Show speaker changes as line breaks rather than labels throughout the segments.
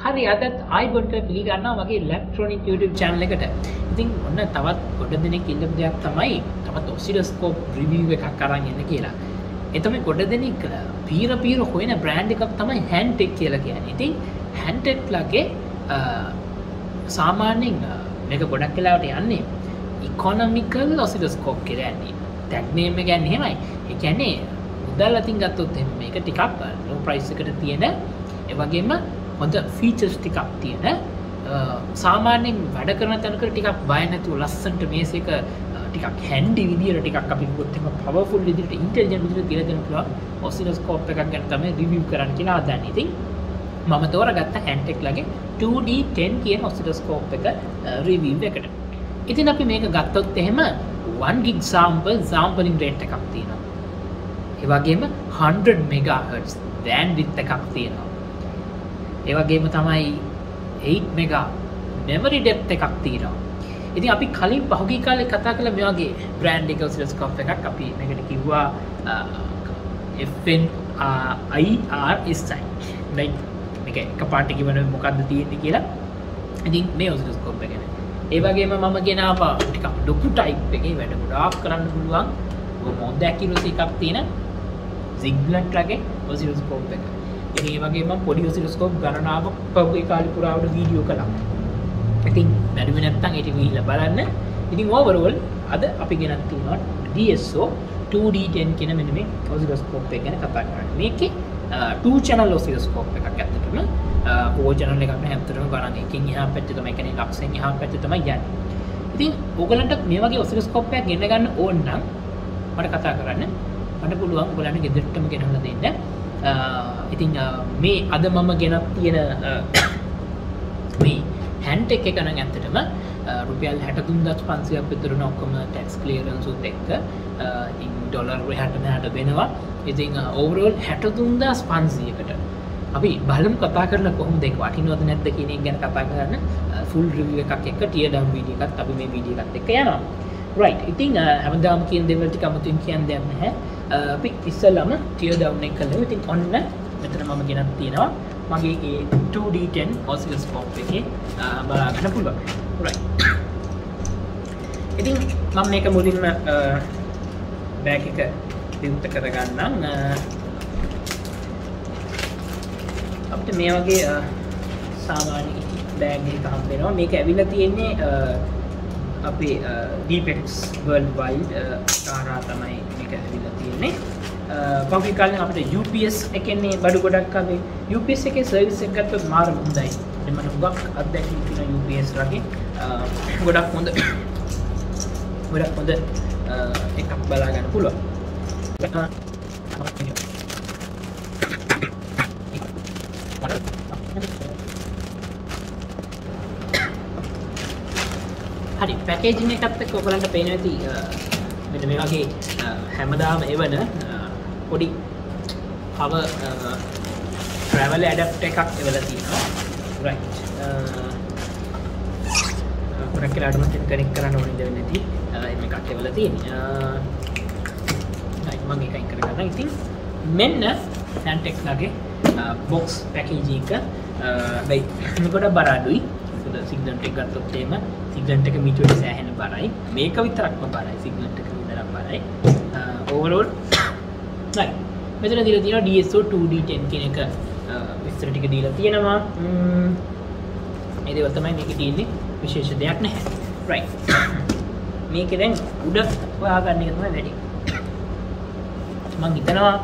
හරි අදත් ආයිබොන්ට පිළිගන්නවා මගේ ඉලෙක්ට්‍රොනික YouTube channel එකට. ඉතින් ඔන්න තවත් ගොඩ දෙනෙක් ඉල්ලපු දෙයක් තමයි තවත් ඔසිලොස්කෝප් රිවිව් එකක් අරන් එන්න කියලා. ඒ තමයි ගොඩ දෙනෙක් පීර හොයන බ්‍රෑන්ඩ් එකක් තමයි Hantek කියලා කියන්නේ. ඉතින් Hantek ලගේ සාමාන්‍යයෙන් මේක ගොඩක් වෙලාවට යන්නේ economical oscilloscope කියලා යන්නේ. tag name එක කියන්නේ එහෙමයි. ඒ කියන්නේ මුදල් අතින් ගත්තොත් එහෙනම් මේක ටිකක් low price එකට තියෙන ඒ වගේම හොඳ ෆීචර්ස් ටිකක් තියෙන සාමාන්‍යයෙන් වැඩ කරන තැනකට ටිකක් බය නැතුව ලස්සනට මේසෙක ටිකක් හැන්ඩි විදියට ටිකක් අපි කිව්වොත් එහෙම පවර්ෆුල් විදියට ඉන්ටෙලිජන්ට් විදියට කියලා දෙන්න පුළුවන් ඔසිලොස්කෝප් එකක් ගැන තමයි රිවිව් කරන්න කියලා හදන්නේ. ඉතින් මම තෝරගත්ත Hantek ලගේ 2D10 කියන ඔසිලොස්කෝප් එක රිවිව් එකට. ඉතින් අපි මේක ගත්තොත් එහෙම 1 gig sampling rate එකක් තියෙනවා. ඒ වගේම 100 MHz bandwidth එකක් තියෙනවා. ඒ වගේම තමයි 8 mega memory depth එකක් තියෙනවා. ඉතින් අපි කලින් පහුගිය කාලේ කතා කළා මේ වගේ brand එක ඔසිලොස්කෝප් එකක් අපි මේකට කිව්වා FNIRSI. right මේක එකපාරට කිව්වම මොකද්ද තියෙන්නේ කියලා. ඉතින් මේ ඔසිලොස්කෝප් එක ගැන. ඒ වගේම මම ගෙනාවා ටිකක් ලොකු ටයිප් එකේ වැඩ ගොඩාක් කරන්න පුළුවන් මොකද ඇකියුරසි එකක් තියෙන සිග්නට් ලගේ ඔසිලොස්කෝප් එක. ඉතින් ඒ වගේම මම පොඩි ඔසිලොස්කෝප් ගණනාවක් පහුගිය කාලේ පුරාවට වීඩියෝ කළා. ඉතින් බැරිව නැත්නම් ඒක ගිහිල්ලා බලන්න. ඉතින් ඕවරෝල් අද අපි ගෙනත් තියෙනවා DS02D10 කියන මෙන්න මේ ඔසිලොස්කෝප් එක ගැන කතා කරන්නේ. මේකේ 2 channel ඔසිලොස්කෝප් එකක් ඇත්තටම 4 channel එකක් නෑ ඇත්තටම ගණන් එකකින් එහා පැත්තේ තමයි කියන්නේ ලක්ෂෙන් එහා පැත්තේ තමයි යන්නේ. ඉතින් ඕගලන්ට මේ වගේ ඔසිලොස්කෝප් එකක් ගෙන්න ගන්න ඕන නම් මට කතා කරන්න. මට පුළුවන් ඔයගලන්ට ගෙදරටම ගෙනල්ලා දෙන්න. ඉතින් මේ අද මම ගෙනත් තියෙන මේ Hantek එක නම් ඇත්තටම රුපියල් 63500ක් විතර වෙන ඔක්කොම tax clearance උත් එක්ක ඉතින් ඩොලර් 60 වෙනවා. ඉතින් overall 63500කට අපි බලමු කතා කරලා කොහොමද ඒක වටිනවද නැද්ද කියන එක ගැන කතා කරන්න full review එකක් එක්ක tear down video එකක් අපි මේ video එකත් එක්ක යනවා. right ඉතින් හැමදාම කියන දේවල් ටික අමුතුවෙන් කියන්න දෙයක් නැහැ. අපි ඉස්සෙල්ලාම tear down එක කළා. ඉතින් ඔන්න මෙතන මම ගෙනත් තියෙනවා මගේ ඒ 2D10 ඔසිලොස්කෝප් එකේ බලා ගන්න පුළුවන්. right ඉතින් මම මේක මුලින්ම බෑග් එක විවෘත කරගන්නම්. අපිට මේ වගේ සාමාන්‍ය බෑග් එකක් හම්බ වෙනවා. මේක ඇවිල්ලා තියෙන්නේ අපේ Deepex Worldwide තාරා තමයි මේක ඇවිල්ලා තියෙන්නේ. පහුගිය කාලේ අපිට UPS එකනේ බඩු ගොඩක් ආවේ. UPS එකේ සර්විස් එක ගත්තොත් මාර හොඳයි. මම හුඟක් අත්දැකීම් තියෙන UPS වගේ ගොඩක් හොඳ එකක් බලා ගන්න පුළුවන්. හරි පැකේජින් එකත් එක්ක ඔයගලන්ට පේන ඇති මෙන්න මේ වගේ හැමදාම එවන පොඩි power travel adapter එකක් එවලා තියෙනවා. right ගොඩක් වෙලාවට මම කනෙක්ට් කරන්න ඕනේ දෙන්නේ නැති මේකක් එවලා තියෙනවා. right මම ඒක අයින් කරගන්නවා. ඉතින් මෙන්න Hantek ලගේ box package එක බයි මේකට බර අඩුයි. සිග්නට් එක ගත්තොත් එහෙම සිග්නට් එක මීටරේ සෑහෙන බරයි. මේක විතරක්ම බරයි. සිග්නට් එක විතරක් බරයි. overall right මෙතන දීලා තියෙනවා DS02D10 කියන එක විස්තර ටික දීලා තියෙනවා. ඒ දේවල් තමයි මේකේ තියෙන්නේ. විශේෂ දෙයක් නැහැ. right මේකේ දැන් උඩ හොයාගන්න එක තමයි වැඩි. මම හිතනවා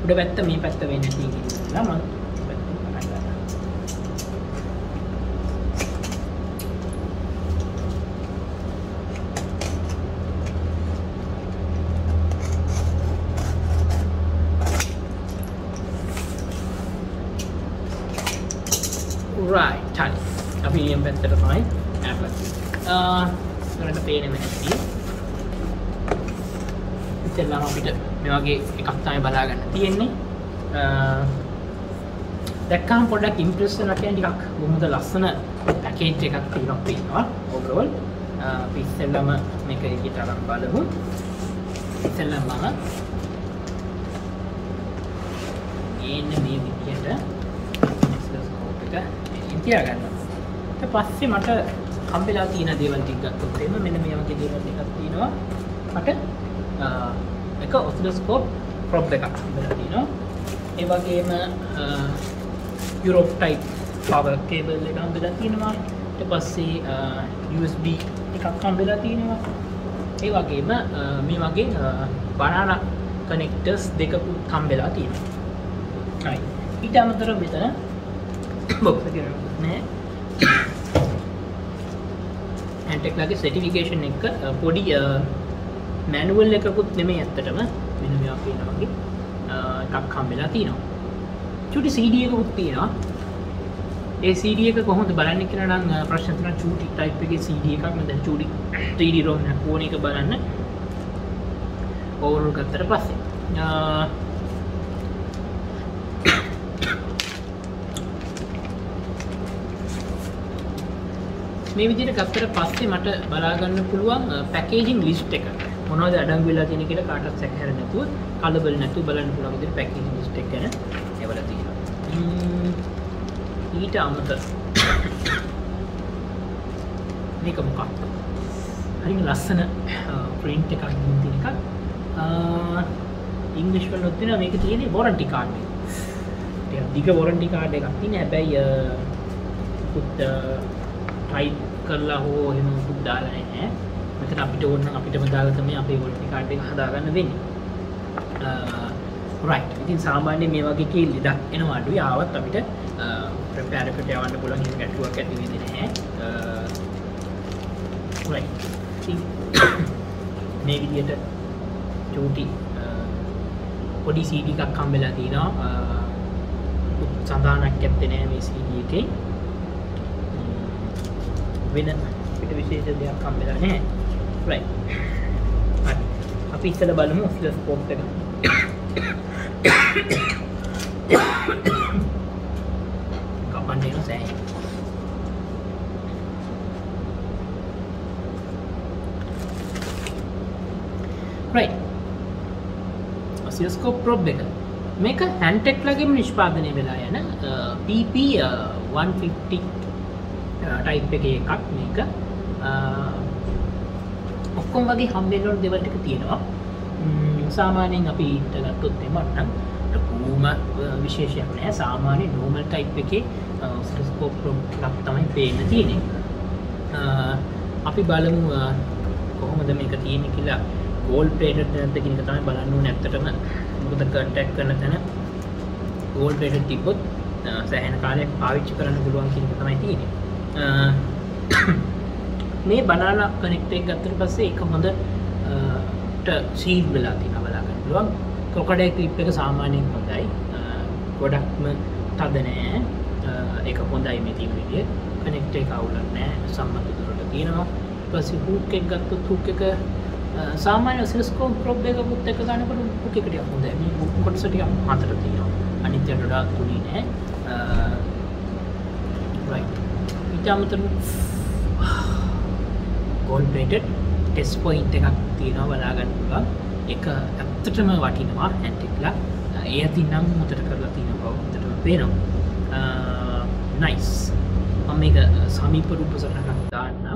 උඩ පැත්ත මේ පැත්ත වෙන්නේ නැති කියලා මම right hali අපි මේ පැත්තට තමයි අපිට පේන්නේ නැති ඉතින්ලා අපිට මේ වගේ එකක් තමයි බලා ගන්න තියෙන්නේ. දැක්කම පොඩ්ඩක් ඉම්ප්‍රෙස් වෙනවා කියන්නේ ටිකක් බොහොමද ලස්සන පැකේජ් එකක් තියෙනවා පේනවා overall. අපි ඉස්සෙල්ලාම මේක එකට අරන් බලමු. ඉස්සෙල්ලාම එන්නේ මේ විදියට ඔසිලොස්කෝප් එක තියාගන්නවා. ඊට පස්සේ මට හම්බෙලා තියෙන දේවල් ටික ගත්තොත් එන්න මෙන්න මේ වගේ දේවල් ටිකක් තියෙනවා. මට එක ඔසිලොස්කෝප් ප්‍රොබ් එකක් හම්බෙලා තියෙනවා. ඒ වගේම යුරෝප් ටයිප් පවර් කේබල් එකක් හම්බෙලා තියෙනවා. ඊට පස්සේ USB එකක් හම්බෙලා තියෙනවා. ඒ වගේම මේ වගේ බනානා කනෙක්ටර්ස් දෙකකුත් හම්බෙලා තියෙනවා. right. ඊට අමතරව මෙතන බොක්ස් එකක් නෑ. Hantek ලගේ සර්ටිෆිකේෂන් එක පොඩි මැනුවල් එකකුත් නෙමෙයි ඇත්තටම. මෙන්න මේවා කියනවා වගේ එකක් හම්බෙලා තියෙනවා. චූටි CD එකකුත් තියෙනවා. ඒ CD එක කොහොමද බලන්නේ කියලා නම් ප්‍රශ්න තුනක් චූටි ටයිප් එකේ CD එකක් මම දැන් චූටි 3D ROM එකක් ඕන එක බලන්න. ඕවර්ऑल ගත්තට පස්සේ මේ විදිහට ගත්තට පස්සේ මට බලා ගන්න පුළුවන් පැකේජින් ලිස්ට් එක මොනවද අඩංගු වෙලා තියෙන කියලා කාටවත් සැකහැර නැතුව කලබල නැතුව බලන්න පුළුවන් විදිහට පැකේජින් ලිස්ට් එක ගැන එවලා තියෙනවා. ඊට අමතරව මේක මොකක්ද? හරිම ලස්සන print එකක් තියෙන එකක්. ඉංග්‍රීසි වලත් තියෙනවා මේක තියෙන්නේ warranty card එක. ටිකක් දිග warranty card එකක් තියෙන හැබැයි පුත් ටයිප් කරලා හෝ එහෙම පුත් දාලා නැහැ. මෙතන අපිට ඕන නම් අපිටම දාලා තමයි අපේ warranty card එක හදාගන්න වෙන්නේ. right. ඉතින් සාමාන්‍යයෙන් මේ වගේ කී ලෙඩක් එනවා අඩුයි ආවත් අපිට ප්‍රෙපෙයාර් එකට යවන්න පුළුවන් එක ගැටුවක් ඇති වෙන්නේ නැහැ. right. ඉතින් මේ විදිහට චූටි පොඩි CD එකක් හම්බෙලා තිනවා. සඳහනක් ඇත්තේ නැහැ මේ CD එකේ. වෙන පිට විශේෂ දෙයක් හම්බෙලා නැහැ. right. හරි. අපි ඉස්සෙල්ලා බලමු ඔසිලොස්කෝප් එක. කපන්නේ නැහැ. right. Oscilloscope probe එක. මේක Hantek ලගේම නිෂ්පාදනය වෙලා යන PP150 type එකේ එකක් මේක. ඔක්කොම වගේ හම්බෙන්න ඕන දේවල් ටික තියෙනවා. සාමාන්‍යයෙන් අපි ගත්තොත් එමත්නම් ලොකුම විශේෂයක් නැහැ. සාමාන්‍ය normal type එකේ oscilloscope probe එකක් තමයි පේන්න තියෙන්නේ. අපි බලමු කොහොමද මේක තියෙන්නේ කියලා. gold plated නැද්ද කියන එක තමයි බලන්න ඕනේ ඇත්තටම. මොකද contact කරන තැන gold plated තිබ්බොත් සෑහෙන කාලයක් පාවිච්චි කරන්න පුළුවන් කියන එක තමයි තියෙන්නේ. මේ බනානා කනෙක්ටර් එක ගත්තට පස්සේ ඒක හොඳට සීල් වෙලා තියෙනවා බලා ගන්න පුළුවන්. crocodile clip එක සාමාන්‍යයෙන් හොඳයි. ගොඩක්ම තද නෑ. ඒක හොඳයි මේ තියෙන විදිය. කනෙක්ටර් එක අවුලක් නෑ. සම්මත දුරට තියෙනවා. ඊට පස්සේ hook එක ගත්තොත් hook එක සාමාන්‍ය ඔසිලොස්කෝප් ප්‍රොබ් එකකුත් එක්ක ගන්නකොට hook එක ටිකක් හොඳයි. මේ hook කොටස ටිකක් හතර තියෙනවා. අනිත් යට වඩා තුනී නෑ. right. ඊට අමතරව gold plated test point එකක් තියෙනවා බලා ගන්න පුළුවන්. ඒක ඇත්තටම වටිනවා Hantek ලා. ඒ අතින් නම් හොඳට කරලා තියෙන බව හොඳටම පේනවා. nice. මම මේක සමීප රූප සටහනක් දාන්න.